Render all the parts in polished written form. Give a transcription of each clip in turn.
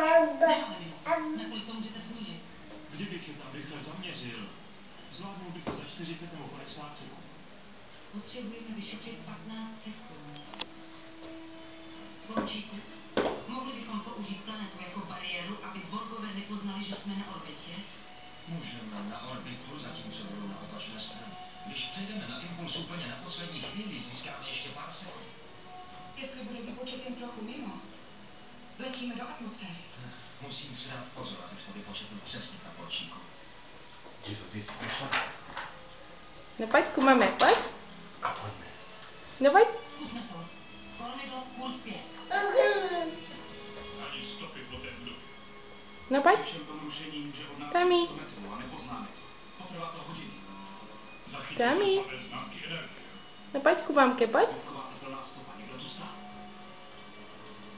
Nemáme mi moc. Nakolik to můžete snížit? Kdybych je tam rychle zaměřil, zvládnul bych to za 40 nebo 50 sekund. Potřebujeme vyšetřit 15 sekund. Borčíku, mohli bychom použít planetu jako bariéru, aby Borgové nepoznali, že jsme na orbitě? Můžeme na orbitu, zatímco budou na opačné straně. Když přejdeme na impuls úplně na poslední chvíli, získáme ještě pár sekund. Jestli bude výpočet jen trochu mimo, letíme do atmosféry. Musím si dát pozor, abych to vypočetl přesně na Borčíku. Jezu, ty jsi pošla. No pojď, máme, pojď. A pojďme. No pojď. Zkusme to. Kormidlo, kurz 5. Ani stopy po té budově. No pojď. Všem tomu rušení může od nás Tami. 100 metrů a nepoznáme to. Potrvá to hodiny. Zachytí Tami. se samé známky energie. No pojď, Kubámke, pojď. Stovková teplná stopa, někdo tu stál.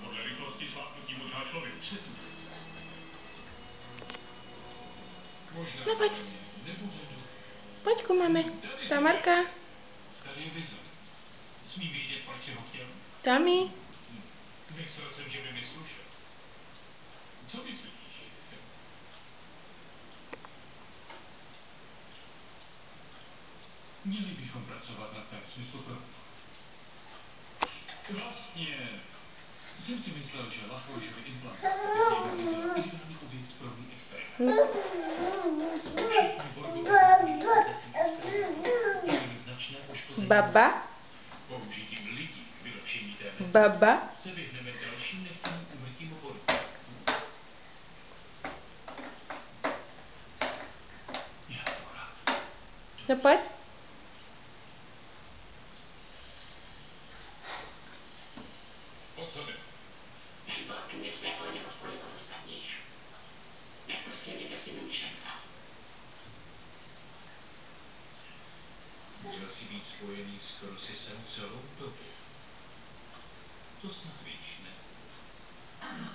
Podle rychlosti slápnutí možná člověk. Světlu. Možná. No pojď. Nebude to. Pojď, máme. Tamarka. Tady je vize. Smím vědět, proč si ho chtěl. Tami. Myslel jsem, že by mi slušel. Co myslíš? Měli bychom pracovat na tak smysluplnou. Vlastně jsem si myslel, že Laforgeovi implant je ideální objekt pro můj experiment. Všichni Borgové měli značné poškození. Baba. Použitím lidí k vylepšení té metody Baba. se vyhneme dalším nechtěným úmrtím oboru. Já to chápu. No pojď. O co jde? Ten Borg nesmí volně odpojit od ostatních. Nepustili bez mě myšlenka. Měl si být spojený s Krosisem celou dobu. To snad víš, ne? Ano.